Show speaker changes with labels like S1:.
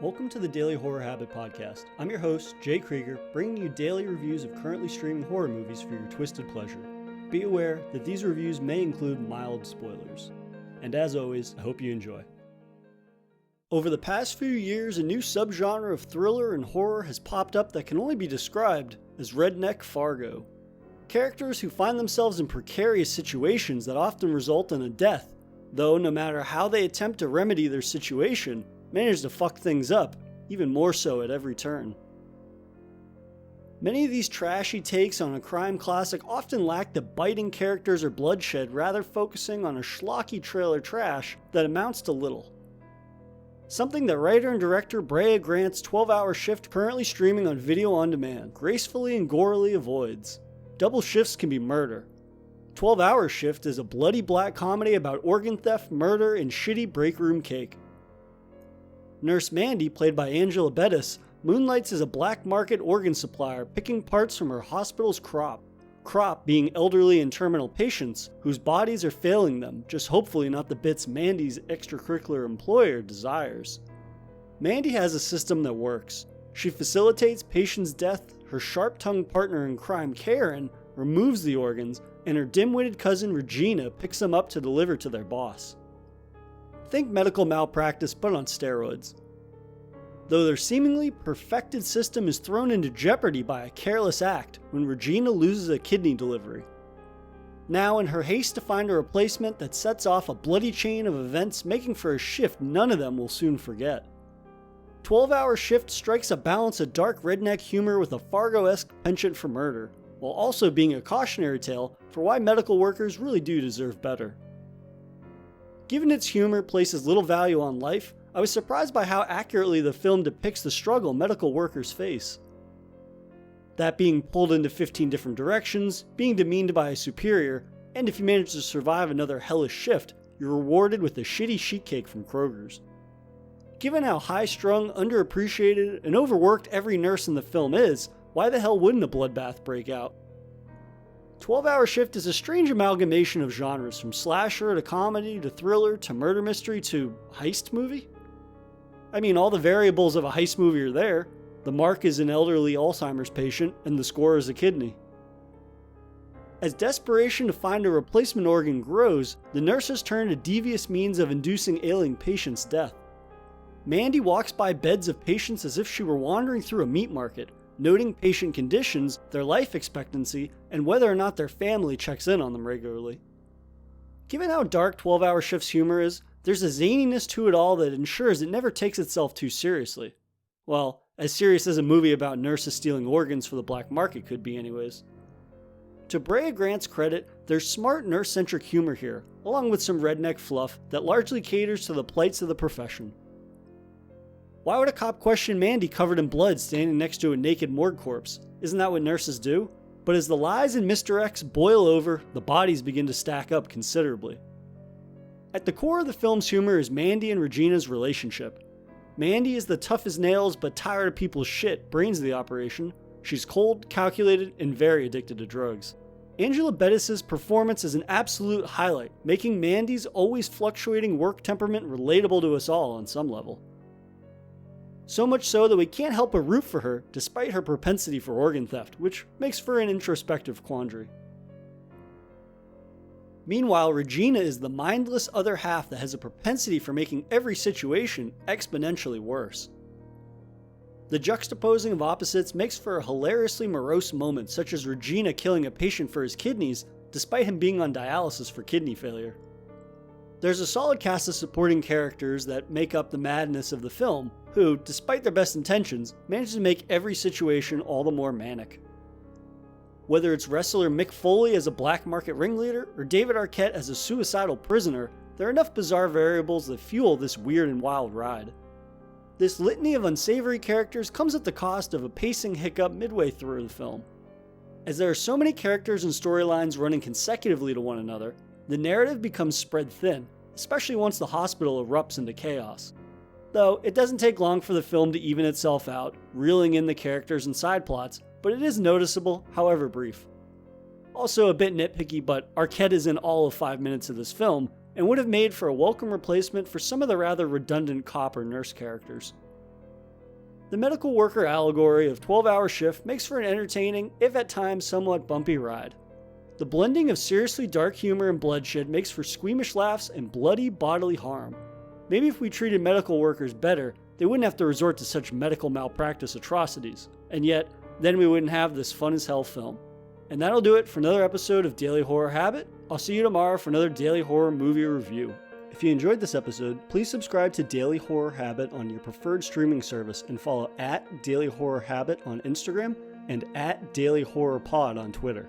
S1: Welcome to the Daily Horror Habit Podcast. I'm your host, Jay Krieger, bringing you daily reviews of currently streaming horror movies for your twisted pleasure. Be aware that these reviews may include mild spoilers. And as always, I hope you enjoy. Over the past few years, a new subgenre of thriller and horror has popped up that can only be described as redneck Fargo. Characters who find themselves in precarious situations that often result in a death, though no matter how they attempt to remedy their situation, manage to fuck things up, even more so at every turn. Many of these trashy takes on a crime classic often lack the biting characters or bloodshed, rather focusing on a schlocky trailer trash that amounts to little. Something that writer and director Brea Grant's 12-hour shift, currently streaming on video on demand, gracefully and gorily avoids. Double shifts can be murder. 12-hour shift is a bloody black comedy about organ theft, murder, and shitty break room cake. Nurse Mandy, played by Angela Bettis, moonlights as a black market organ supplier picking parts from her hospital's crop. Crop being elderly and terminal patients whose bodies are failing them, just hopefully not the bits Mandy's extracurricular employer desires. Mandy has a system that works. She facilitates patients' death, her sharp-tongued partner in crime, Karen, removes the organs, and her dim-witted cousin Regina picks them up to deliver to their boss. Think medical malpractice but on steroids. Though their seemingly perfected system is thrown into jeopardy by a careless act when Regina loses a kidney delivery. Now, in her haste to find a replacement that sets off a bloody chain of events making for a shift none of them will soon forget. 12-hour shift strikes a balance of dark redneck humor with a Fargo-esque penchant for murder, while also being a cautionary tale for why medical workers really do deserve better. Given its humor places little value on life, I was surprised by how accurately the film depicts the struggle medical workers face. That being pulled into 15 different directions, being demeaned by a superior, and if you manage to survive another hellish shift, you're rewarded with a shitty sheet cake from Kroger's. Given how high-strung, underappreciated, and overworked every nurse in the film is, why the hell wouldn't a bloodbath break out? 12-hour shift is a strange amalgamation of genres, from slasher to comedy to thriller to murder mystery to heist movie. I mean, all the variables of a heist movie are there. The mark is an elderly Alzheimer's patient, and the score is a kidney. As desperation to find a replacement organ grows, the nurses turn to devious means of inducing ailing patients' death. Mandy walks by beds of patients as if she were wandering through a meat market, noting patient conditions, their life expectancy, and whether or not their family checks in on them regularly. Given how dark 12-hour shift's humor is, there's a zaniness to it all that ensures it never takes itself too seriously. Well, as serious as a movie about nurses stealing organs for the black market could be anyways. To Brea Grant's credit, there's smart nurse-centric humor here, along with some redneck fluff that largely caters to the plights of the profession. Why would a cop question Mandy covered in blood standing next to a naked morgue corpse? Isn't that what nurses do? But as the lies and misdirects boil over, the bodies begin to stack up considerably. At the core of the film's humor is Mandy and Regina's relationship. Mandy is the tough as nails but tired of people's shit brains of the operation. She's cold, calculated, and very addicted to drugs. Angela Bettis' performance is an absolute highlight, making Mandy's always fluctuating work temperament relatable to us all on some level. So much so that we can't help but root for her despite her propensity for organ theft, which makes for an introspective quandary. Meanwhile, Regina is the mindless other half that has a propensity for making every situation exponentially worse. The juxtaposing of opposites makes for a hilariously morose moment, such as Regina killing a patient for his kidneys despite him being on dialysis for kidney failure. There's a solid cast of supporting characters that make up the madness of the film, who, despite their best intentions, manage to make every situation all the more manic. Whether it's wrestler Mick Foley as a black market ringleader, or David Arquette as a suicidal prisoner, there are enough bizarre variables that fuel this weird and wild ride. This litany of unsavory characters comes at the cost of a pacing hiccup midway through the film. As there are so many characters and storylines running consecutively to one another, the narrative becomes spread thin, especially once the hospital erupts into chaos. Though, it doesn't take long for the film to even itself out, reeling in the characters and side plots, but it is noticeable, however brief. Also a bit nitpicky, but Arquette is in all of 5 minutes of this film, and would have made for a welcome replacement for some of the rather redundant cop or nurse characters. The medical worker allegory of 12-hour shift makes for an entertaining, if at times somewhat bumpy ride. The blending of seriously dark humor and bloodshed makes for squeamish laughs and bloody bodily harm. Maybe if we treated medical workers better, they wouldn't have to resort to such medical malpractice atrocities. And yet, then we wouldn't have this fun as hell film. And that'll do it for another episode of Daily Horror Habit. I'll see you tomorrow for another Daily Horror movie review. If you enjoyed this episode, please subscribe to Daily Horror Habit on your preferred streaming service and follow @Daily Horror Habit on Instagram and @Daily Horror Pod on Twitter.